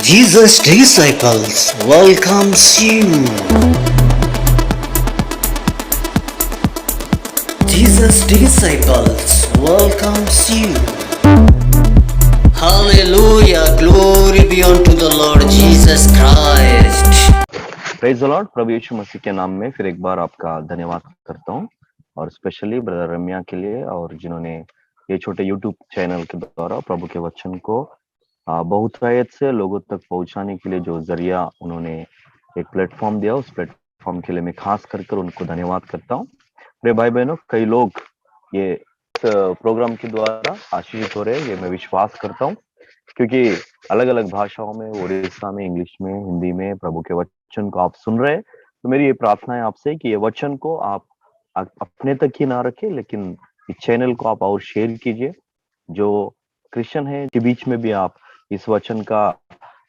Jesus Disciples welcomes you. Jesus Disciples welcomes you. Hallelujah, glory be unto the Lord Jesus Christ. Praise the lord. प्रभु यीशु मसीह के नाम में फिर एक बार आपका धन्यवाद करता हूँ, और स्पेशली ब्रदर रम्या के लिए, और जिन्होंने ये छोटे यूट्यूब चैनल के द्वारा प्रभु के वचन को बहुतायत से लोगों तक पहुंचाने के लिए जो जरिया उन्होंने एक प्लेटफॉर्म दिया, उस प्लेटफॉर्म के लिए मैं खास कर उनको धन्यवाद करता हूँ। मेरे भाई बहनों, कई लोग ये प्रोग्राम के द्वारा आशीषित हो रहे हैं, ये मैं विश्वास करता हूँ, क्योंकि अलग अलग भाषाओं में, उड़ीसा में, इंग्लिश में, हिंदी में प्रभु के वचन को आप सुन रहे हैं। तो मेरी ये प्रार्थना है आपसे कि ये वचन को आप अपने तक ही ना रखें, लेकिन इस चैनल को आप और शेयर कीजिए। जो क्रिश्चियन है के बीच में भी आप इस वचन का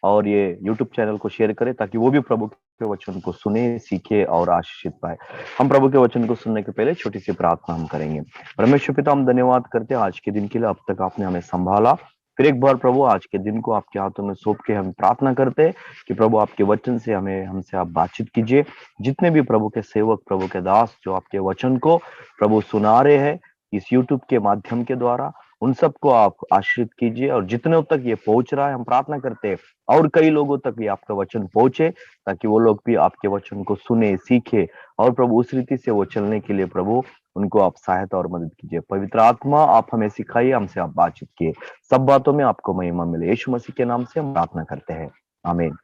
और ये यूट्यूब चैनल को शेयर करें, ताकि वो भी प्रभु के वचन को सुने, सीखे और आशीषित पाए। हम प्रभु के वचन को सुनने के पहले छोटी सी प्रार्थना हम करेंगे। परमेश्वर पिता, हम धन्यवाद करते हैं आज के दिन के लिए। अब तक आपने हमें संभाला। फिर एक बार प्रभु आज के दिन को आपके हाथों में सौंप के हम प्रार्थना करते हैं कि प्रभु आपके वचन से हमसे आप बातचीत कीजिए। जितने भी प्रभु के सेवक, प्रभु के दास जो आपके वचन को प्रभु सुना रहे हैं इस यूट्यूब के माध्यम के द्वारा, उन सबको आप आशीर्वाद कीजिए। और जितने तक ये पहुंच रहा है, हम प्रार्थना करते हैं और कई लोगों तक भी आपका वचन पहुंचे, ताकि वो लोग भी आपके वचन को सुने, सीखे, और प्रभु उस रीति से वो चलने के लिए प्रभु उनको आप सहायता और मदद कीजिए। पवित्र आत्मा, आप हमें सिखाइए, हमसे आप बातचीत किए, सब बातों में आपको महिमा मिले। यीशु मसीह के नाम से हम प्रार्थना करते हैं, आमीन।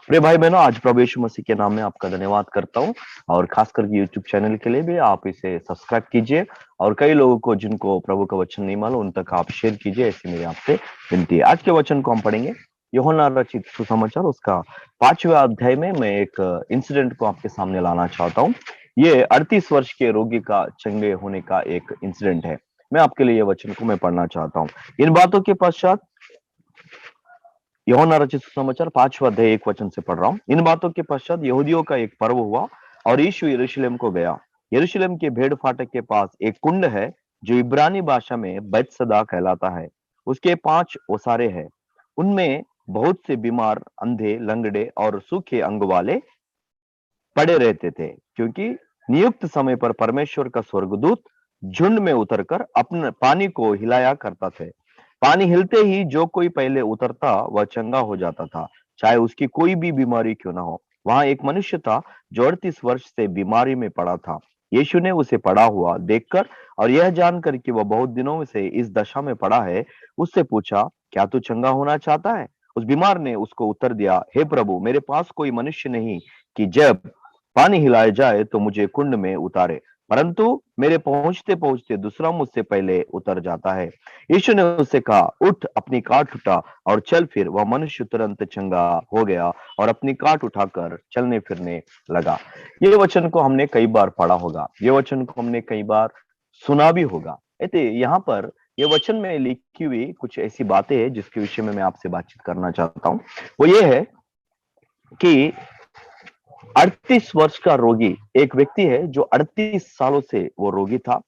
प्रिय भाई बहनों, आज प्रभु यीशु मसीह के नाम में आपका धन्यवाद करता हूँ, और खासकर यूट्यूब चैनल के लिए भी आप इसे सब्सक्राइब कीजिए, और कई लोगों को जिनको प्रभु का वचन नहीं मालूम उन तक आप शेयर कीजिए, ऐसी मेरी आपसे विनती है। आज के वचन को हम पढ़ेंगे यूहन्ना रचित सुसमाचार, उसका 5वें अध्याय में मैं एक इंसिडेंट को आपके सामने लाना चाहता हूँ। ये 38 वर्ष के रोगी का चंगे होने का एक इंसिडेंट है। मैं आपके लिए ये वचन को मैं पढ़ना चाहता हूँ। इन बातों के पश्चात, यूहन्ना रचित सुसमाचार 5वां अध्याय 1 वचन से पढ़ रहा हूँ। इन बातों के पश्चात यहूदियों का एक पर्व हुआ, और यीशु यरूशलेम को गया। यरूशलेम के भेड़ फाटक के पास एक कुंड है, जो इब्रानी भाषा में बैतसदा कहलाता है। उसके 5 ओसारे हैं। उनमें बहुत से बीमार, अंधे, लंगड़े और सूखे अंग वाले पड़े रहते थे, क्योंकि नियुक्त समय पर परमेश्वर का स्वर्गदूत झुंड में उतरकर अपने पानी को हिलाया करता थे। पानी हिलते ही जो कोई पहले उतरता वह चंगा हो जाता था, चाहे उसकी कोई भी बीमारी क्यों ना हो। वहां एक मनुष्य था जो 38 वर्ष से बीमारी में पड़ा था। यीशु ने उसे पड़ा हुआ देखकर और यह जानकर कि वह बहुत दिनों से इस दशा में पड़ा है, उससे पूछा, क्या तू चंगा होना चाहता है? उस बीमार ने उसको उत्तर दिया, हे प्रभु, मेरे पास कोई मनुष्य नहीं कि जब पानी हिलाया जाए तो मुझे कुंड में उतारे, परंतु मेरे पहुंचते पहुंचते दूसरा मुझसे पहले उतर जाता है। यीशु ने उससे कहा, उठ, अपनी काट उठा और चल फिर। वह मनुष्य तुरंत चंगा हो गया और अपनी काट उठाकर चलने फिरने लगा। ये वचन को हमने कई बार पढ़ा होगा, ये वचन को हमने कई बार सुना भी होगा। यहाँ पर ये वचन में लिखी हुई कुछ ऐसी बातें हैं जिसके विषय में मैं आपसे बातचीत करना चाहता हूँ। वो ये है कि 38 वर्ष का रोगी एक व्यक्ति है जो 38 सालों से वो रोगी था,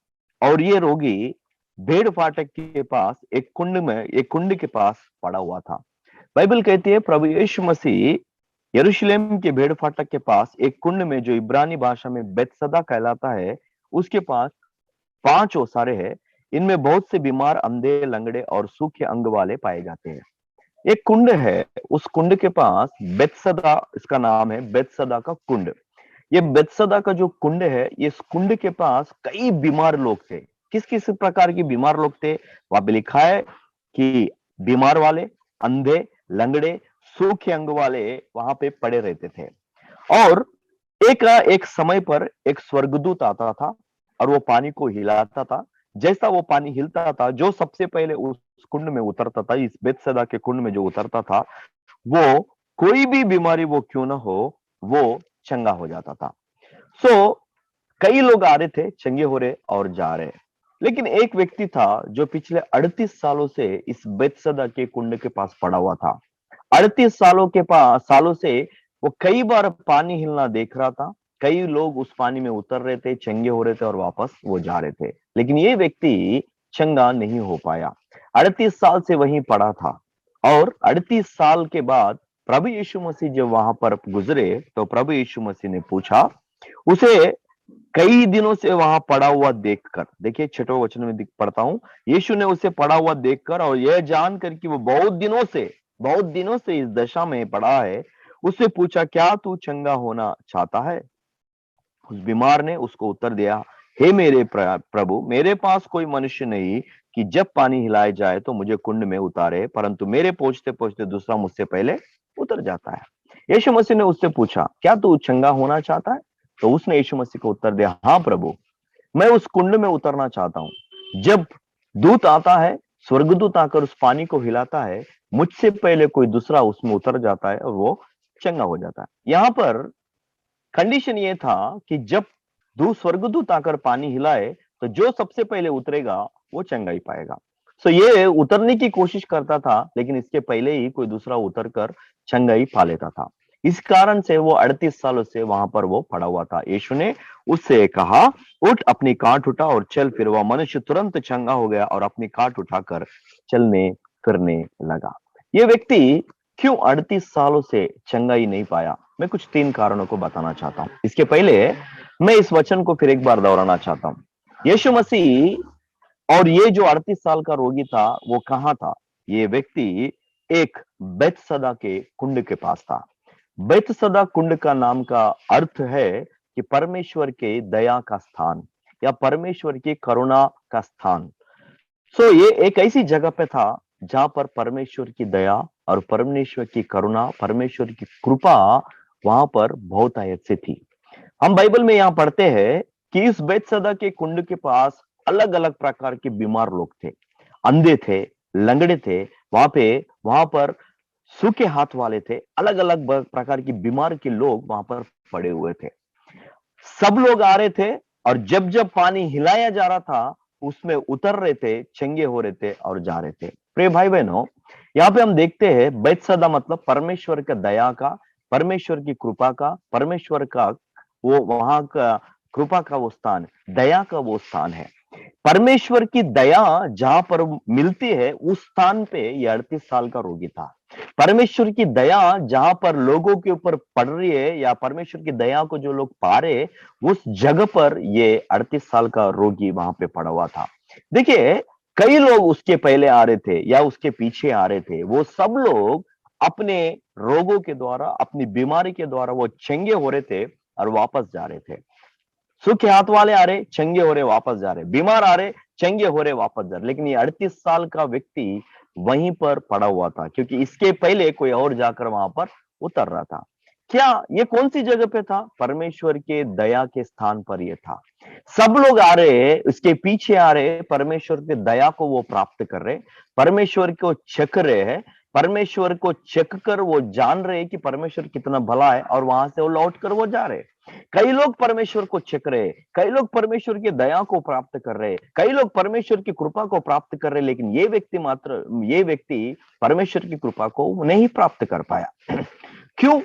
और ये रोगी भेड़ फाटक के पास एक कुंड के पास पड़ा हुआ था। बाइबल कहती है प्रभु यीशु मसीह यरूशलेम के भेड़ फाटक के पास एक कुंड में, जो इब्रानी भाषा में बेतसदा कहलाता है, उसके पास 5 ओसारे हैं। इनमें बहुत से बीमार, अंधे, लंगड़े और सूखे अंग वाले पाए जाते हैं। एक कुंड है, उस कुंड के पास बेतसदा, इसका नाम है बेतसदा का कुंड। ये बेतसदा का जो कुंड है, इस कुंड के पास कई बीमार लोग थे। किस किस प्रकार के बीमार लोग थे वहां पे लिखा है कि बीमार वाले, अंधे, लंगड़े, सूखे अंग वाले वहां पे पड़े रहते थे। और एक समय पर एक स्वर्गदूत आता था और वो पानी को हिलाता था। जैसा वो पानी हिलता था, जो सबसे पहले उस कुंड में उतरता था, इस बेतसदा के कुंड में जो उतरता था, वो कोई भी बीमारी वो क्यों ना हो, वो चंगा हो जाता था। सो कई लोग आ रहे थे, चंगे हो रहे और जा रहे। लेकिन एक व्यक्ति था जो पिछले 38 सालों से इस बेतसदा के कुंड के पास पड़ा हुआ था। 38 सालों से वो कई बार पानी हिलना देख रहा था। कई लोग उस पानी में उतर रहे थे, चंगे हो रहे थे और वापस वो जा रहे थे, लेकिन ये व्यक्ति चंगा नहीं हो पाया। 38 साल से वहीं पड़ा था। और 38 साल के बाद प्रभु यीशु मसीह जब वहां पर गुजरे तो प्रभु यीशु मसीह ने पूछा उसे, कई दिनों से वहां पड़ा हुआ देखकर, देखिए छठवें वचन में पढ़ता हूं, यीशु ने उसे पड़ा हुआ देखकर और यह जानकर कि वो बहुत दिनों से इस दशा में पड़ा है, उससे पूछा, क्या तू चंगा होना चाहता है? उस बीमार ने उसको उत्तर दिया, हे मेरे प्रभु, मेरे पास कोई मनुष्य नहीं कि जब पानी हिलाया जाए तो मुझे कुंड में उतारे, परंतु मेरे पहुंचते पहुंचते दूसरा मुझसे पहले उतर जाता है। यीशु मसीह ने उससे पूछा, क्या तू चंगा होना चाहता है? तो उसने यीशु मसीह को उत्तर दिया, हाँ प्रभु, मैं उस कुंड में उतरना चाहता हूं। जब दूत आता है, स्वर्गदूत आकर उस पानी को हिलाता है, मुझसे पहले कोई दूसरा उसमें उतर जाता है और वो चंगा हो जाता है। यहां पर कंडीशन ये था कि जब स्वर्गदूत आकर पानी हिलाए तो जो सबसे पहले उतरेगा वो चंगाई पाएगा। सो ये उतरने की कोशिश करता था, लेकिन इसके पहले ही कोई दूसरा उतर कर चंगाई पा लेता था। इस कारण से वो 38 सालों से वहां पर वो पड़ा हुआ था। यीशु ने उससे कहा, उठ, अपनी काट उठा और चल फिर। वह मनुष्य तुरंत चंगा हो गया और अपनी काट उठाकर चलने फिरने लगा। ये व्यक्ति क्यों 38 सालों से चंगाई नहीं पाया? मैं कुछ 3 कारणों को बताना चाहता हूं। इसके पहले मैं इस वचन को फिर एक बार दोहराना चाहता हूं। यीशु मसीह और ये जो 38 साल का रोगी था वो कहां था? ये व्यक्ति एक बेतसदा के कुंड के पास था। बेतसदा कुंड का नाम का अर्थ है कि परमेश्वर के दया का स्थान या परमेश्वर की करुणा का स्थान। सो ये एक ऐसी जगह पे था जहां पर परमेश्वर की दया और परमेश्वर की करुणा, परमेश्वर की कृपा वहां पर बहुत आयत से थी। हम बाइबल में यहाँ पढ़ते हैं कि इस बेतसदा के कुंड के पास अलग अलग प्रकार के बीमार लोग थे, अंधे थे, लंगड़े थे, वहां पर सूखे हाथ वाले थे, अलग अलग प्रकार की बीमार के लोग वहां पर पड़े हुए थे। सब लोग आ रहे थे और जब जब पानी हिलाया जा रहा था उसमें उतर रहे थे, चंगे हो रहे थे और जा रहे थे। प्रिय भाई बहनों, यहाँ पे हम देखते हैं बेतसदा मतलब परमेश्वर का दया का, परमेश्वर की कृपा का, परमेश्वर का वो वहां का कृपा का वो स्थान, दया का वो स्थान है। परमेश्वर की दया जहां पर मिलती है उस स्थान पे ये 38 साल का रोगी था। परमेश्वर की दया जहां पर लोगों के ऊपर पड़ रही है या परमेश्वर की दया को जो लोग पा रहे, उस जगह पर ये 38 साल का रोगी वहां पे पड़ा हुआ था। देखिए, कई लोग उसके पहले आ रहे थे या उसके पीछे आ रहे थे, वो सब लोग अपने रोगों के द्वारा, अपनी बीमारी के द्वारा वो चंगे हो रहे थे और वापस जा रहे थे। सूखे हाथ वाले आ रहे, चंगे हो रहे, वापस जा रहे, बीमार आ रहे, चंगे हो रहे, वापस जा रहे। लेकिन ये 38 साल का व्यक्ति वहीं पर पड़ा हुआ था क्योंकि इसके पहले कोई और जाकर वहां पर उतर रहा था। क्या ये कौन सी जगह पे था? परमेश्वर के दया के स्थान पर ये था। सब लोग आ रहे, इसके पीछे आ रहे, परमेश्वर के दया को वो प्राप्त कर रहे, परमेश्वर को चख रहे हैं, परमेश्वर को चख कर वो जान रहे कि परमेश्वर कितना भला है और वहां से वो लौट कर वो जा रहे। कई लोग परमेश्वर को चख रहे, कई लोग परमेश्वर की दया को प्राप्त कर रहे, कई लोग परमेश्वर की कृपा को प्राप्त कर रहे, लेकिन ये व्यक्ति परमेश्वर की कृपा को नहीं प्राप्त कर पाया। क्यों?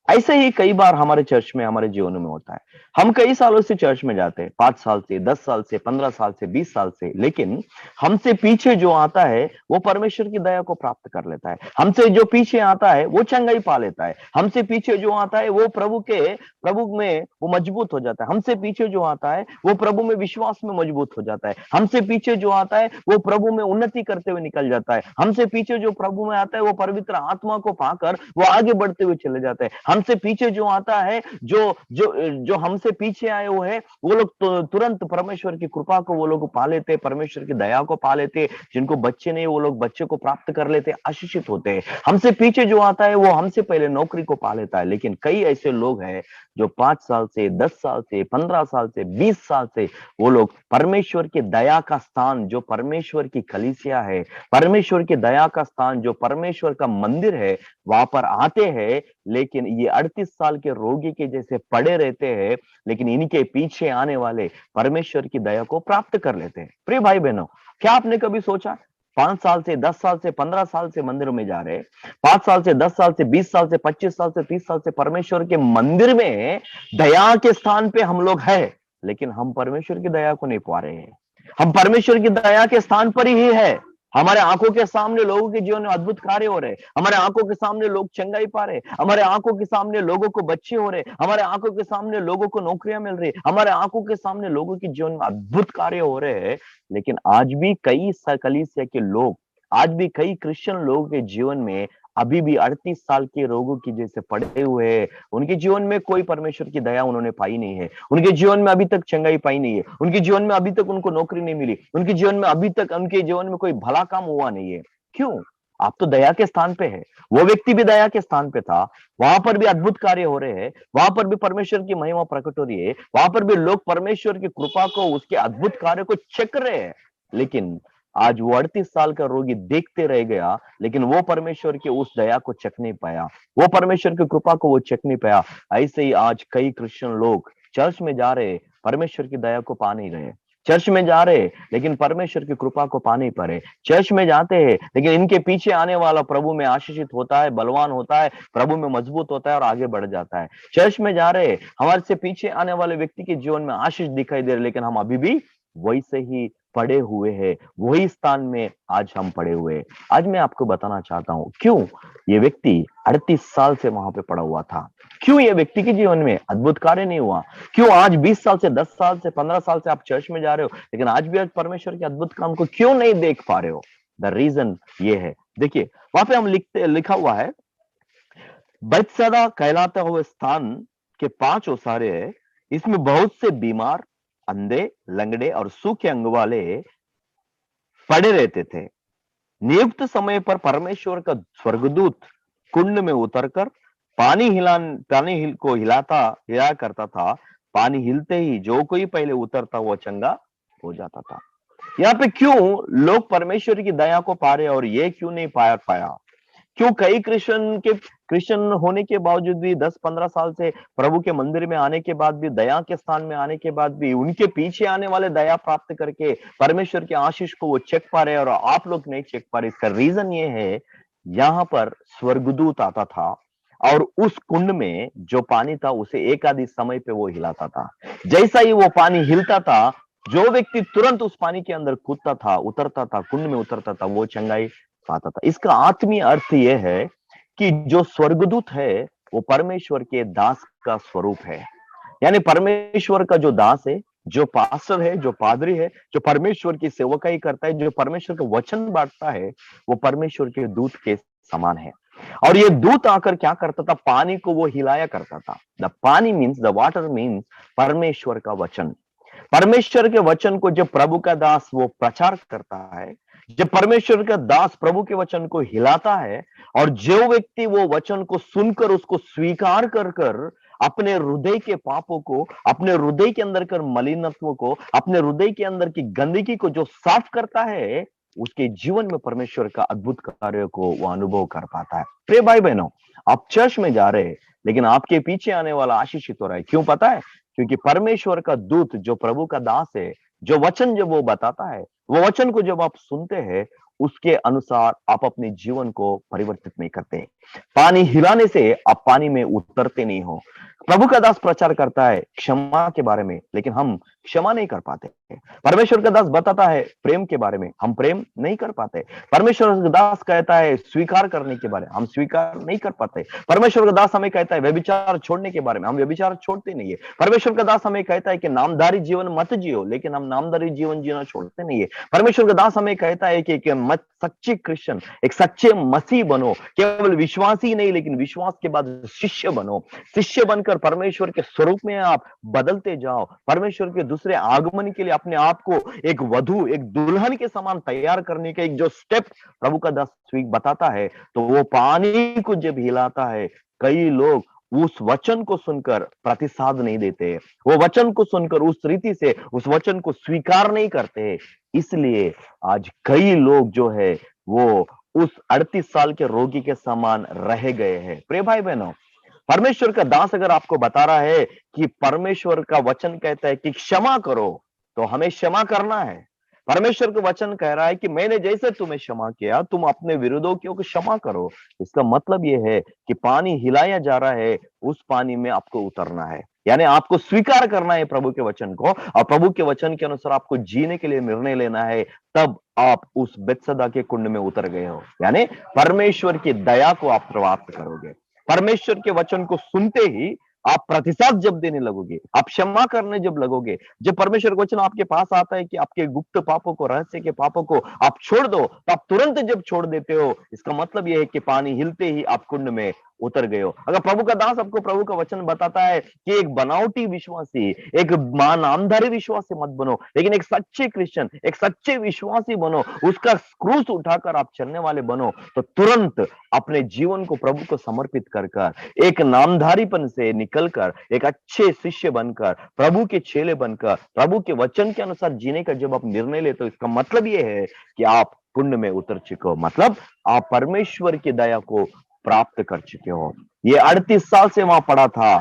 ऐसे ही कई बार हमारे चर्च में, हमारे जीवन में होता है। हम कई सालों से चर्च में जाते हैं, 5 साल से, 10 साल से, 15 साल से, 20 साल से, लेकिन हमसे पीछे जो आता है वो परमेश्वर की दया को प्राप्त कर लेता है। हमसे जो पीछे आता है वो चंगाई पा लेता है। हमसे पीछे जो आता है वो प्रभु में वो मजबूत हो जाता है। हमसे पीछे जो आता है वो प्रभु में विश्वास में मजबूत हो जाता है। हमसे पीछे जो आता है वो प्रभु में उन्नति करते हुए निकल जाता है। हमसे पीछे जो प्रभु में आता है वो पवित्र आत्मा को पाकर वो आगे बढ़ते हुए चले जाते हैं। हमसे पीछे जो आता है, जो हमसे पीछे आए हुए हैं, वो लोग तुरंत परमेश्वर की कृपा को वो लोग पा लेते, परमेश्वर की दया को पा लेते। जिनको बच्चे नहीं वो लोग बच्चे को प्राप्त कर लेते, आशीषित होते हैं। हमसे पीछे जो आता है वो हमसे पहले नौकरी को पा लेता है। लेकिन कई ऐसे लोग हैं जो 5 साल से, 10 साल से, 15 साल से, 20 साल से वो लोग परमेश्वर की दया का स्थान, जो परमेश्वर की कलीसिया है, परमेश्वर की दया का स्थान जो परमेश्वर का मंदिर है, वहां पर आते हैं, लेकिन ये 38 साल के रोगी के जैसे पड़े रहते हैं, लेकिन इनके पीछे आने वाले परमेश्वर की दया को प्राप्त कर लेते हैं। प्रिय भाई बहनों, क्या आपने कभी सोचा 5 साल से, 10 साल से, 15 साल से मंदिर में जा रहे, 5 साल से, 10 साल से, 20 साल से, 25 साल से, 30 साल से परमेश्वर के मंदिर में दया के स्थान पे हम लोग हैं, लेकिन हम परमेश्वर की दया को नहीं पा रहे हैं। हम परमेश्वर की दया के स्थान पर ही है, हमारे आंखों के सामने लोगों के जीवन में अद्भुत कार्य हो रहे, हमारे आंखों के सामने लोग चंगाई पा रहे, हमारे आंखों के सामने लोगों को बच्चे हो रहे, हमारे आंखों के सामने लोगों को नौकरियां मिल रही, हमारे आंखों के सामने लोगों के जीवन में अद्भुत कार्य हो रहे हैं। लेकिन आज भी कई कलीसिया के लोग, आज भी कई क्रिश्चियन लोगों के जीवन में अभी भी 38 साल के रोगों की जैसे पड़े हुए हैं। उनके जीवन में कोई परमेश्वर की दया उन्होंने पाई नहीं है, उनके जीवन में अभी तक चंगाई पाई नहीं है, उनके जीवन में अभी तक उनको नौकरी नहीं मिली, उनके जीवन में अभी तक उनके जीवन में कोई भला काम हुआ नहीं है। क्यों? आप तो दया के स्थान पे है, वो व्यक्ति भी दया के स्थान पे था, वहां पर भी अद्भुत कार्य हो रहे हैं, वहां पर भी परमेश्वर की महिमा प्रकट हो रही है, वहां पर भी लोग परमेश्वर की कृपा को, उसके अद्भुत कार्य को चख रहे हैं। लेकिन आज वो 38 साल का रोगी देखते रह गया, लेकिन वो परमेश्वर की उस दया को चख नहीं पाया, वो परमेश्वर की कृपा को वो चख नहीं पाया। ऐसे ही आज कई क्रिश्चियन लोग चर्च में जा रहे, परमेश्वर की दया को पा नहीं रहे, चर्च में जा रहे लेकिन परमेश्वर की कृपा को पा नहीं पा रहे, चर्च में जाते हैं लेकिन इनके पीछे आने वाला प्रभु में आशीषित होता है, बलवान होता है, प्रभु में मजबूत होता है और आगे बढ़ जाता है। चर्च में जा रहे, हमारे से पीछे आने वाले व्यक्ति के जीवन में आशीष दिखाई दे रहे, लेकिन हम अभी भी वैसे ही पड़े हुए हैं, वही स्थान में आज हम पड़े हुए हैं। आज मैं आपको बताना चाहता हूं क्यों ये व्यक्ति 38 साल से वहां पे पड़ा हुआ था, क्यों ये व्यक्ति के जीवन में अद्भुत कार्य नहीं हुआ, क्यों आज 20 साल से, 10 साल से, 15 साल से आप चर्च में जा रहे हो लेकिन आज भी आज परमेश्वर के अद्भुत काम को क्यों नहीं देख पा रहे हो। द रीजन ये है, देखिए वहां पे हम लिखा हुआ है, बैतसैदा कहलाता हुआ स्थान के 5 ओसारे है, इसमें बहुत से बीमार, अंधे, लंगड़े और सूखे अंग वाले पड़े रहते थे। नियुक्त समय पर परमेश्वर का स्वर्गदूत कुंड में उतरकर पानी को हिलाया करता था। पानी हिलते ही जो कोई पहले उतरता वो चंगा हो जाता था। यहाँ पे क्यों लोग परमेश्वर की दया को पा रहे और ये क्यों नहीं पाया? क्यों कई क्रिश्चियन होने के बावजूद भी 10-15 साल से प्रभु के मंदिर में आने के बाद भी, दया के स्थान में आने के बाद भी, उनके पीछे आने वाले दया प्राप्त करके परमेश्वर के आशीष को वो चेक पा रहे और आप लोग नहीं चेक पा रहे? इसका रीजन ये है, यहाँ पर स्वर्गदूत आता था और उस कुंड में जो पानी था उसे एक आधी समय पे वो हिलाता था। जैसा ही वो पानी हिलता था, जो व्यक्ति तुरंत उस पानी के अंदर कूदता था, उतरता था, कुंड में उतरता था, वो चंगाई पाता था। इसका आत्मीय अर्थ यह है कि जो स्वर्गदूत है वो परमेश्वर के दास का स्वरूप है। यानी परमेश्वर का जो दास है, जो पास्टर है, जो पादरी है, जो परमेश्वर की सेवकाई करता है, जो परमेश्वर का वचन बांटता है, वो परमेश्वर के दूत के समान है। और ये दूत आकर क्या करता था? पानी को वो हिलाया करता था। द पानी मीन्स, द वाटर मीन्स परमेश्वर का वचन। परमेश्वर के वचन को जब प्रभु का दास वो प्रचार करता है, जब परमेश्वर का दास प्रभु के वचन को हिलाता है और जो व्यक्ति वो वचन को सुनकर उसको स्वीकार कर अपने हृदय के पापों को, अपने हृदय के अंदर कर मलिनत्व को, अपने हृदय के अंदर की गंदगी को जो साफ करता है, उसके जीवन में परमेश्वर का अद्भुत कार्य को वो अनुभव कर पाता है। प्रिय भाई बहनों, आप चर्च में जा रहे हैं लेकिन आपके पीछे आने वाला आशीषित हो रहा है। क्यों पता है? क्योंकि परमेश्वर का दूत जो प्रभु का दास है, जो वचन जब वो बताता है, वो वचन को जब आप सुनते हैं, उसके अनुसार आप अपने जीवन को परिवर्तित नहीं करते। पानी हिलाने से आप पानी में उतरते नहीं हो। प्रभु का दास प्रचार करता है क्षमा के बारे में, लेकिन हम क्षमा नहीं कर पाते। परमेश्वर का दास बताता है प्रेम के बारे में, हम प्रेम नहीं कर पाते। परमेश्वर का दास कहता है स्वीकार करने के बारे में, हम स्वीकार नहीं कर पाते। परमेश्वर का दास हमें कहता है व्यभिचार छोड़ने के बारे में, हम व्यभिचार छोड़ते नहीं है। परमेश्वर का दास हमें कहता है कि नामधारी जीवन मत जियो, लेकिन हम नामधारी जीवन जीना छोड़ते नहीं है। परमेश्वर का दास हमें कहता है कि मत सच्चे क्रिश्चियन, एक सच्चे मसीह बनो, केवल विश्वासी नहीं लेकिन विश्वास के बाद शिष्य बनो। शिष्य बनकर परमेश्वर के स्वरूप में आप बदलते जाओ। परमेश्वर के दूसरे आगमन के लिए अपने आप को एक वधु, एक दुल्हन के समान तैयार करने का एक जो स्टेप प्रभु का दास बताता है, तो वो पानी को जब हिलाता है, कई लोग उस वचन को सुनकर प्रतिसाद नहीं देते, वो वचन को सुनकर उस रीति से उस वचन को स्वीकार नहीं करते। इसलिए आज कई लोग जो है वो उस 38 साल के रोगी के समान रह गए हैं। प्रिय भाई बहनों, परमेश्वर का दास अगर आपको बता रहा है कि परमेश्वर का वचन कहता है कि क्षमा करो, तो हमें क्षमा करना है। परमेश्वर का वचन कह रहा है कि मैंने जैसे तुम्हें क्षमा किया तुम अपने विरोधियों को क्षमा करो। इसका मतलब यह है कि पानी हिलाया जा रहा है, उस पानी में आपको उतरना है, यानी आपको स्वीकार करना है प्रभु के वचन को, और प्रभु के वचन के अनुसार आपको जीने के लिए निर्णय लेना है। तब आप उस बेतसदा के कुंड में उतर गए हो, यानी परमेश्वर की दया को आप प्राप्त करोगे। परमेश्वर के वचन को सुनते ही आप प्रतिसाद जब देने लगोगे, आप क्षमा करने जब लगोगे, जब परमेश्वर का वचन आपके पास आता है कि आपके गुप्त पापों को, रहस्य के पापों को आप छोड़ दो, तो आप तुरंत जब छोड़ देते हो, इसका मतलब यह है कि पानी हिलते ही आप कुंड में उतर गए हो। अगर प्रभु का दास आपको प्रभु का वचन बताता है कि एक बनावटी विश्वासी, एक नामधारी विश्वासी मत बनो, लेकिन एक सच्चे क्रिश्चियन, एक सच्चे विश्वासी बनो, उसका क्रूस उठाकर आप चलने वाले बनो, तो तुरंत अपने जीवन को प्रभु को समर्पित कर एक नामधारीपन से निकलकर एक अच्छे शिष्य बनकर, प्रभु के चेले बनकर, प्रभु के वचन के अनुसार जीने का जब आप निर्णय लेते हो, इसका मतलब यह है कि आप कुंड में उतर चुके हो, मतलब आप परमेश्वर की दया को प्राप्त कर चुके हो। ये 38 साल से वहां पड़ा था,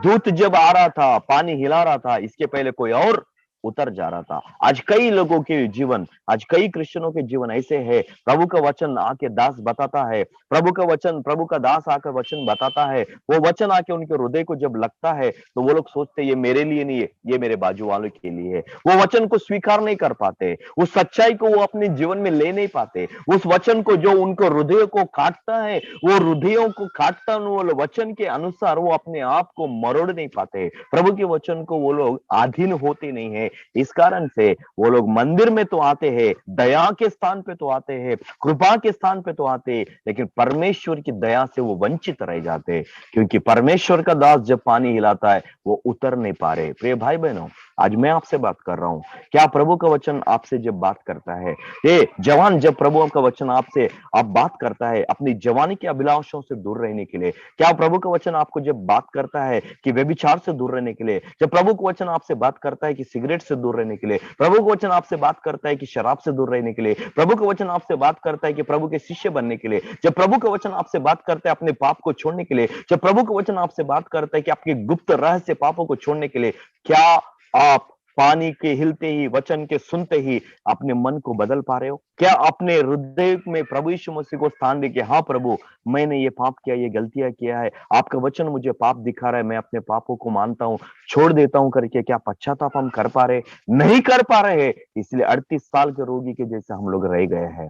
दूत जब आ रहा था, पानी हिला रहा था, इसके पहले कोई और उतर जा रहा था। आज कई लोगों के जीवन, आज कई क्रिश्चियनों के जीवन ऐसे है, प्रभु का वचन आके दास बताता है, प्रभु का वचन, प्रभु का दास आकर वचन बताता है, वो वचन आके उनके हृदय को जब लगता है तो वो लोग सोचते ये मेरे लिए नहीं है, ये मेरे बाजू वालों के लिए है। वो वचन को स्वीकार नहीं कर पाते, उस सच्चाई को वो अपने जीवन में ले नहीं पाते, उस वचन को जो उनको हृदय को काटता है, वो हृदयों को काटता वो वचन के अनुसार वो अपने आप को मरोड़ नहीं पाते, प्रभु के वचन को वो लोग अधीन होते नहीं है। इस कारण से वो लोग मंदिर में तो आते हैं, दया के स्थान पे तो आते हैं, कृपा के स्थान पे तो आते हैं, लेकिन परमेश्वर की दया से वो वंचित रह जाते हैं, क्योंकि परमेश्वर का दास जब पानी हिलाता है वो उतर नहीं पा रहे। प्रिय भाई बहनों, आज मैं आपसे बात कर रहा हूं, क्या प्रभु का वचन आपसे जब बात करता है, ये जवान, जब प्रभु का वचन आपसे आप बात करता है अपनी जवानी के अभिलाषों से दूर रहने के लिए, क्या प्रभु का वचन आपको जब बात करता है कि व्यभिचार से दूर रहने के लिए, जब प्रभु का वचन आपसे बात करता है कि सिगरेट से दूर रहने के लिए, प्रभु का वचन आपसे बात करता है कि शराब से दूर रहने के लिए, प्रभु का वचन आपसे बात करता है कि प्रभु के शिष्य बनने के लिए, जब प्रभु का वचन आपसे बात करता है अपने पाप को छोड़ने के लिए, जब प्रभु का वचन आपसे बात करता है कि आपके गुप्त रहस्य पापों को छोड़ने के लिए, क्या आप पानी के हिलते ही, वचन के सुनते ही अपने मन को बदल पा रहे हो? क्या अपने हृदय में प्रभु यीशु मसीह को स्थान दे के, हाँ प्रभु मैंने ये पाप किया, ये गलतियां किया है, आपका वचन मुझे पाप दिखा रहा है, मैं अपने पापों को मानता हूं, छोड़ देता हूं करके, क्या पश्चाताप हम कर पा रहे? नहीं कर पा रहे, इसलिए 38 साल के रोगी के जैसे हम लोग रह गए हैं,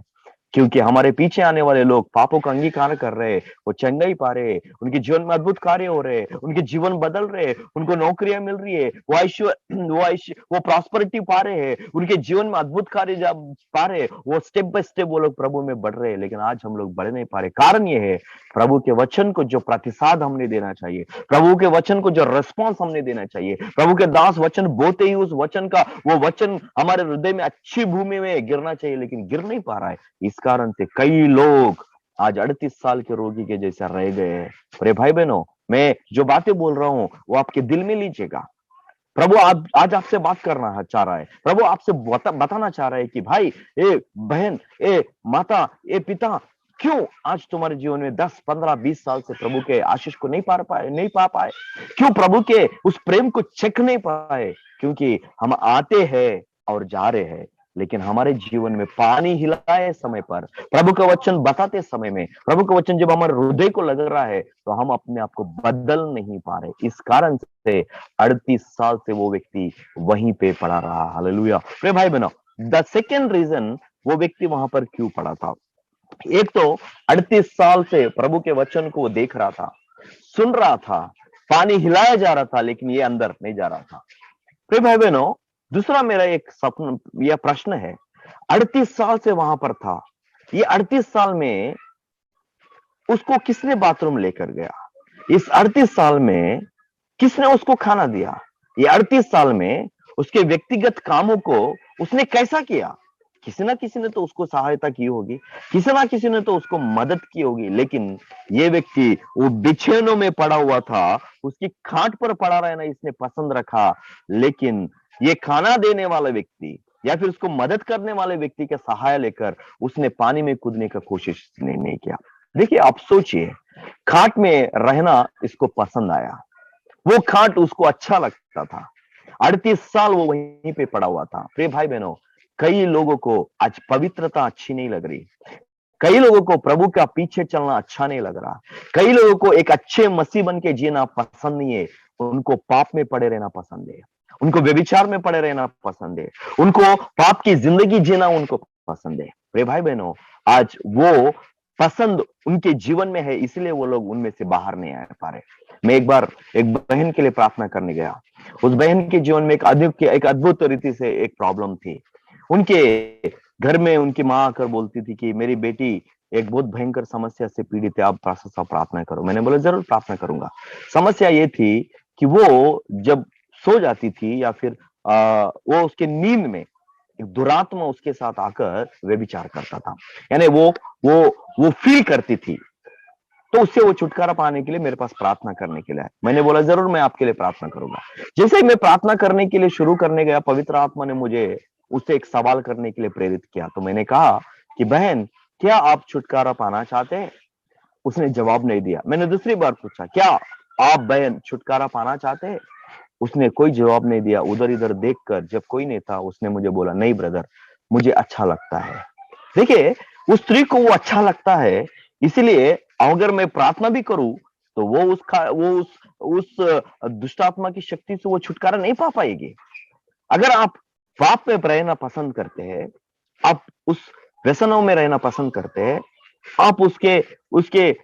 क्योंकि हमारे पीछे आने वाले लोग पापों का अंगीकार कर रहे हैं, वो चंगाई पा रहे हैं, उनके जीवन में अद्भुत कार्य हो रहे हैं, उनके जीवन बदल रहे हैं, उनको नौकरियां मिल रही है, वो प्रॉस्पेरिटी पा रहे हैं, उनके जीवन में अद्भुत कार्य जब पा रहे हैं, वो स्टेप बाय स्टेप वो लोग प्रभु में बढ़ रहे हैं। लेकिन आज हम लोग बढ़ नहीं पा रहे, कारण ये है प्रभु के वचन को जो प्रतिसाद हमने देना चाहिए, प्रभु के वचन को जो रिस्पॉन्स हमने देना चाहिए, प्रभु के दास वचन बोते ही उस वचन का, वो वचन हमारे हृदय में अच्छी भूमि में गिरना चाहिए, लेकिन गिर नहीं पा रहा है। इस कारण से कई लोग आज 38 साल के रोगी के जैसा रह गए हैं। अरे भाई बहनों, मैं जो बातें बोल रहा हूं वो आपके दिल में लीजिएगा। प्रभु आज आपसे बात करना चाह रहा है, प्रभु आपसे बताना चाह रहा है कि भाई, ए बहन, ए माता, ए पिता, क्यों आज तुम्हारे जीवन में 10, 15, 20 साल से प्रभु के आशीष को नहीं पा पाए? क्यों प्रभु के उस प्रेम को चेक नहीं पाए? क्योंकि हम आते हैं और जा रहे हैं, लेकिन हमारे जीवन में पानी हिलाए समय पर, प्रभु का वचन बताते समय में, प्रभु का वचन जब हमारे हृदय को लग रहा है, तो हम अपने आप को बदल नहीं पा रहे। इस कारण से 38 साल से वो व्यक्ति वहीं पे पड़ा रहा। हालेलुया। प्रिय भाई बहनों, द सेकेंड रीजन वो व्यक्ति वहां पर क्यों पड़ा था, एक तो 38 साल से प्रभु के वचन को वो देख रहा था, सुन रहा था, पानी हिलाया जा रहा था, लेकिन ये अंदर नहीं जा रहा था। प्रिय भाई बहनों, दूसरा मेरा एक सपन या प्रश्न है, 38 साल से वहां पर था, ये 38 साल में उसको किसने बाथरूम लेकर गया? इस 38 साल में किसने उसको खाना दिया? ये 38 साल में उसके व्यक्तिगत कामों को उसने कैसा किया? किसी ना किसी ने तो उसको सहायता की होगी, किसी ना किसी ने तो उसको मदद की होगी, लेकिन ये व्यक्ति वो बिछैनों में पड़ा हुआ था, उसकी खाट पर पड़ा रहना इसने पसंद रखा, लेकिन ये खाना देने वाला व्यक्ति या फिर उसको मदद करने वाले व्यक्ति का सहाय लेकर उसने पानी में कूदने का कोशिश नहीं किया। देखिए, आप सोचिए, खाट में रहना इसको पसंद आया, वो खाट उसको अच्छा लगता था, 38 साल वो वहीं पे पड़ा हुआ था। प्रिय भाई बहनों, कई लोगों को आज पवित्रता अच्छी नहीं लग रही, कई लोगों को प्रभु का पीछे चलना अच्छा नहीं लग रहा, कई लोगों को एक अच्छे मसीह बन के जीना पसंद नहीं है, उनको पाप में पड़े रहना पसंद है, उनको व्यभिचार में पड़े रहना पसंद है, उनको पाप की जिंदगी जीना उनको पसंद है। प्रिय भाई बहनों, आज वो पसंद उनके जीवन में है, इसलिए वो लोग उनमें से बाहर नहीं आ पा रहे। मैं एक बार एक बहन के लिए प्रार्थना करने गया। उस बहन के जीवन में एक अद्भुत रीति से एक प्रॉब्लम थी। उनके घर में उनकी माँ आकर बोलती थी कि मेरी बेटी एक बहुत भयंकर समस्या से पीड़ित है, आप पास्टर साहब प्रार्थना करो। मैंने बोला जरूर प्रार्थना करूंगा। समस्या ये थी कि वो जब सो जाती थी या फिर वो उसके नींद में एक दुरात्मा उसके साथ आकर व्यभिचार करता था, यानी वो फील करती थी। तो उससे वो छुटकारा पाने के लिए मेरे पास प्रार्थना करने के लिए आए। मैंने बोला जरूर मैं आपके लिए प्रार्थना करूंगा। जैसे ही मैं प्रार्थना करने के लिए शुरू करने गया, पवित्र आत्मा ने मुझे उससे एक सवाल करने के लिए प्रेरित किया। तो मैंने कहा कि बहन, क्या आप छुटकारा पाना चाहते हैं? उसने जवाब नहीं दिया। मैंने दूसरी बार पूछा, क्या आप बहन छुटकारा पाना चाहते हैं? उसने कोई जवाब नहीं दिया। उधर इधर देखकर जब कोई नहीं था, उसने मुझे बोला, नहीं ब्रदर, मुझे अच्छा लगता है। देखिए, उस स्त्री को वो अच्छा लगता है, इसलिए अगर मैं प्रार्थना भी करूं तो वो उस दुष्ट आत्मा की शक्ति से वो छुटकारा नहीं पा पाएगी। अगर आप पाप में रहना पसंद करते हैं, आप उस व्यसनों में रहना पसंद करते हैं, आप उसके उसके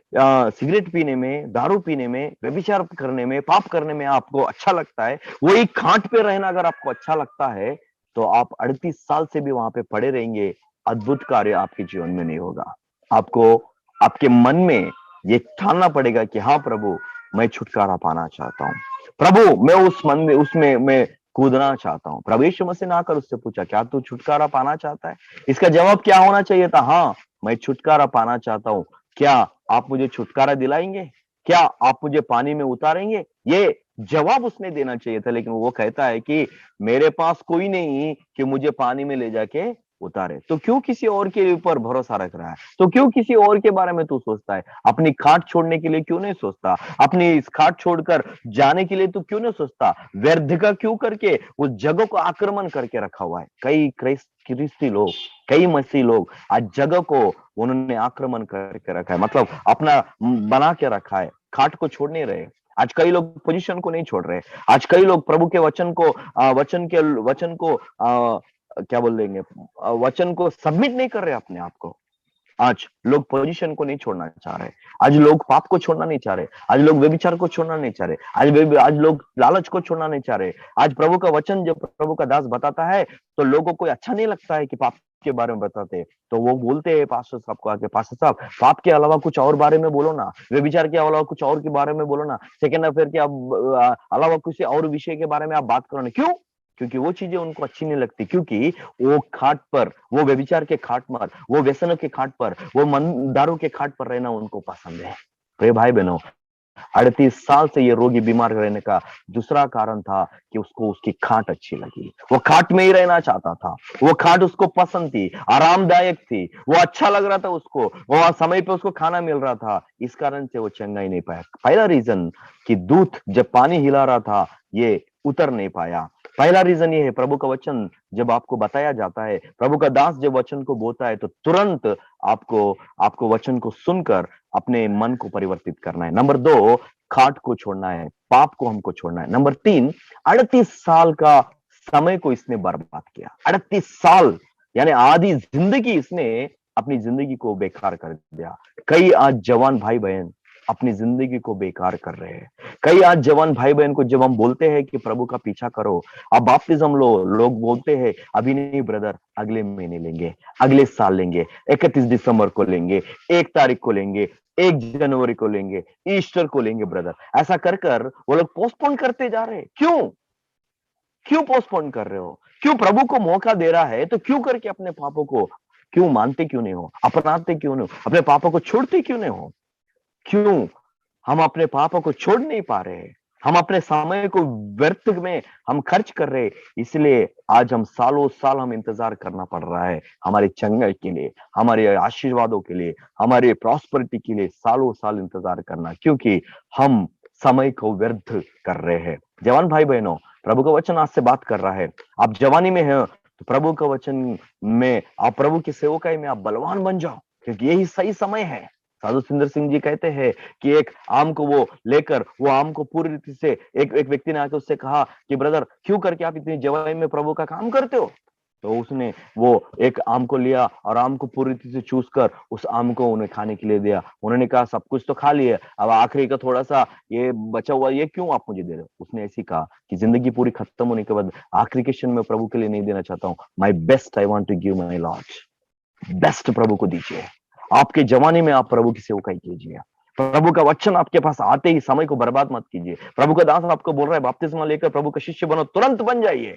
सिगरेट पीने में, दारू पीने में, व्यभिचार करने में, पाप करने में आपको अच्छा लगता है, वही खाट पे रहना अगर आपको अच्छा लगता है, तो आप 38 साल से भी वहां पे पड़े रहेंगे, अद्भुत कार्य आपके जीवन में नहीं होगा। आपको आपके मन में ये ठानना पड़ेगा कि हाँ प्रभु, मैं छुटकारा पाना चाहता हूँ। प्रभु, मैं उस मन में उसमें मैं कूदना चाहता हूँ। प्रभु यीशु मसीह ने आकर उससे पूछा, क्या तू छुटकारा पाना चाहता है? इसका जवाब क्या होना चाहिए था? हाँ, मैं छुटकारा पाना चाहता हूँ। क्या आप मुझे छुटकारा दिलाएंगे? क्या आप मुझे पानी में उतारेंगे? ये जवाब उसने देना चाहिए था, लेकिन वो कहता है कि मेरे पास कोई नहीं कि मुझे पानी में ले जाके उतारे। तो क्यों किसी और के ऊपर भरोसा रख रहा है? तो क्यों किसी और के बारे में तू सोचता है? अपनी खाट छोड़ने के लिए क्यों नहीं सोचता? अपनी इस खाट छोड़कर जाने के लिए तू क्यों नहीं सोचता? व्यर्थ का क्यों करके उस जगह को आक्रमण करके रखा हुआ है। कई क्रिस्ती लोग, कई मसीह लोग आज जगह को उन्होंने आक्रमण करके रखा है, मतलब अपना बना के रखा है, खाट को छोड़ नहीं रहे। आज कई लोग पोजीशन को नहीं छोड़ रहे। आज कई लोग प्रभु के वचन को क्या बोल देंगे, वचन को सबमिट नहीं कर रहे अपने आप को। आज लोग पोजीशन को नहीं छोड़ना चाह रहे, आज लोग पाप को छोड़ना नहीं चाह रहे, आज लोग व्यभिचार को छोड़ना नहीं चाह रहे, आज लोग लालच को छोड़ना नहीं चाह रहे। आज प्रभु का वचन जब प्रभु का दास बताता है तो लोगों को अच्छा नहीं लगता है कि पाप के बारे में बताते, तो वो बोलते हैं पास्टर साहब को आके, पास्टर साहब पाप के अलावा कुछ और बारे में बोलो ना, व्यभिचार के अलावा कुछ और के बारे में बोलो ना, सेकेंड अफेयर के अलावा किसी और विषय के बारे में आप बात करो ना। क्यों? क्योंकि वो चीजें उनको अच्छी नहीं लगती, क्योंकि वो खाट पर, वो व्यभिचार के खाट पर, वो व्यसनों के खाट पर, वो दारू के खाट पर रहना उनको पसंद है। प्रिय भाई बहनों, 38 साल से ये रोगी बीमार रहने का दूसरा कारण था कि उसको उसकी खाट अच्छी लगी। वो खाट में ही रहना चाहता था, वो खाट उसको पसंद थी, आरामदायक थी, वो अच्छा लग रहा था उसको, वो समय पे उसको खाना मिल रहा था, इस कारण से वो चंगा ही नहीं पाया। पहला रीजन कि दूत जब पानी हिला रहा था, ये उतर नहीं पाया। पहला रीजन ये है, प्रभु का वचन जब आपको बताया जाता है, प्रभु का दास जब वचन को बोलता है, तो तुरंत आपको वचन को सुनकर अपने मन को परिवर्तित करना है। नंबर 2, खाट को छोड़ना है, पाप को हमको छोड़ना है। नंबर 3, 38 साल का समय को इसने बर्बाद किया। 38 साल यानी आधी जिंदगी इसने अपनी जिंदगी को बेकार कर दिया। कई आज जवान भाई बहन अपनी जिंदगी को बेकार कर रहे हैं। कई आज जवान भाई बहन को जब हम बोलते हैं कि प्रभु का पीछा करो, अब बपतिस्म लो, लोग बोलते हैं अभी नहीं ब्रदर, अगले महीने लेंगे, अगले साल लेंगे, 31 दिसंबर को लेंगे, 1 तारीख को लेंगे, 1 जनवरी को लेंगे, ईस्टर को लेंगे ब्रदर। ऐसा कर कर वो लोग पोस्टपोन करते जा रहे हैं। क्यों पोस्टपोन कर रहे हो? क्यों? प्रभु को मौका दे रहा है तो क्यों करके अपने पापों को क्यों मानते क्यों नहीं हो? अपनाते क्यों नहीं हो? अपने पापों को छोड़ते क्यों नहीं हो? क्यों हम अपने पापों को छोड़ नहीं पा रहे? हम अपने समय को व्यर्थ में हम खर्च कर रहे, इसलिए आज हम सालों साल हम इंतजार करना पड़ रहा है हमारे चंगाई के लिए, हमारे आशीर्वादों के लिए, हमारे प्रॉस्पेरिटी के लिए सालों साल इंतजार करना, क्योंकि हम समय को व्यर्थ कर रहे हैं। जवान भाई बहनों, प्रभु का वचन आज से बात कर रहा है। आप जवानी में हैं तो प्रभु का वचन में आप, प्रभु की सेवकाई में आप बलवान बन जाओ, क्योंकि यही सही समय है। साधु सुंदर सिंह जी कहते हैं कि एक आम को वो लेकर, वो आम को पूरी रीति से, एक व्यक्ति ने आकर उससे कहा कि ब्रदर, क्यों करके आप इतनी जवाई में प्रभु का काम करते हो? तो उसने वो एक आम को लिया और आम को पूरी रीति से चूस कर उस आम को उन्हें खाने के लिए दिया। उन्होंने कहा सब कुछ तो खा लिया, अब आखिरी का थोड़ा सा ये बचा हुआ, ये क्यों आप मुझे दे रहे हो? उसने ऐसी कहा कि जिंदगी पूरी खत्म होने के बाद आखिरी के क्षण में प्रभु के लिए नहीं देना चाहता हूँ, my best I want to give my lord. Best प्रभु को दीजिए। आपके जवानी में आप प्रभु की सेवकाई कीजिए। प्रभु का वचन आपके पास आते ही समय को बर्बाद मत कीजिए। प्रभु का दास आपको बोल रहा है बपतिस्मा लेकर प्रभु का शिष्य बनो, तुरंत बन जाइए,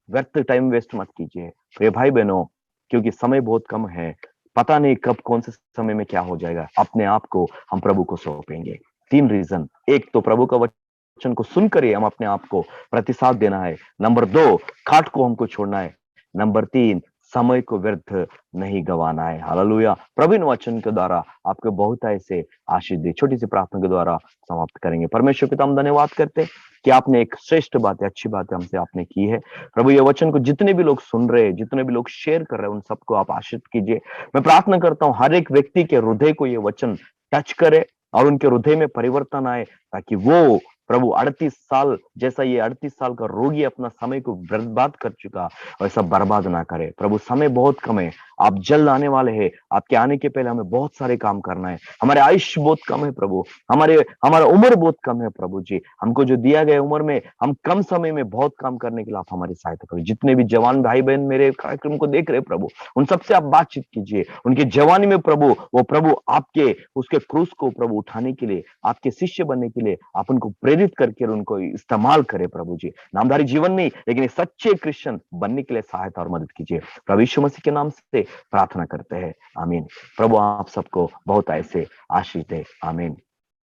व्यर्थ टाइम वेस्ट मत कीजिए। प्रिय भाई बहनों, क्योंकि समय बहुत कम है, पता नहीं कब कौन से समय में क्या हो जाएगा। अपने आप को हम प्रभु को सौंपेंगे। 3 रीजन, एक तो प्रभु का वचन को सुनकर ही हम अपने आप को प्रतिसाद देना है। नंबर 2, खाट को हमको छोड़ना है। नंबर 3, समय को व्यर्थ नहीं गंवाना है। हालेलुया। प्रभु इन वचन के द्वारा आपको बहुत ऐसे आशीष दे। छोटी सी प्रार्थना के द्वारा समाप्त करेंगे। परमेश्वर पिता, हम धन्यवाद करते कि आपने एक श्रेष्ठ बात है, अच्छी बात है हमसे आपने की है। प्रभु ये वचन को जितने भी लोग सुन रहे हैं, जितने भी लोग शेयर कर रहे हैं, उन सबको आप आशीष कीजिए। मैं प्रार्थना करता हूँ हर एक व्यक्ति के हृदय को ये वचन टच करे और उनके हृदय में परिवर्तन आए, ताकि वो प्रभु 38 साल, जैसा ये 38 साल का रोगी अपना समय को बर्बाद कर चुका, वैसा बर्बाद ना करे। प्रभु समय बहुत कम है, आप जल्द आने वाले हैं। आपके आने के पहले हमें बहुत सारे काम करना है। हमारे आयुष्य बहुत कम है प्रभु, हमारा उम्र बहुत कम है प्रभु जी। हमको जो दिया गया उम्र में हम कम समय में बहुत काम करने के लिए आप हमारी सहायता करो। जितने भी जवान भाई बहन मेरे कार्यक्रम को देख रहे प्रभु, उन सबसे आप बातचीत कीजिए। उनके जवानी में प्रभु, वो प्रभु आपके उसके क्रूस को प्रभु उठाने के लिए, आपके शिष्य बनने के लिए आप उनको प्रेरित करके उनको इस्तेमाल करें प्रभु जी। नामधारी जीवन नहीं, लेकिन एक सच्चे क्रिश्चियन बनने के लिए सहायता और मदद कीजिए। प्रभु यीशु मसीह के नाम से प्रार्थना करते हैं, आमीन। प्रभु आप सबको बहुत ऐसे आशीष दे, आमीन।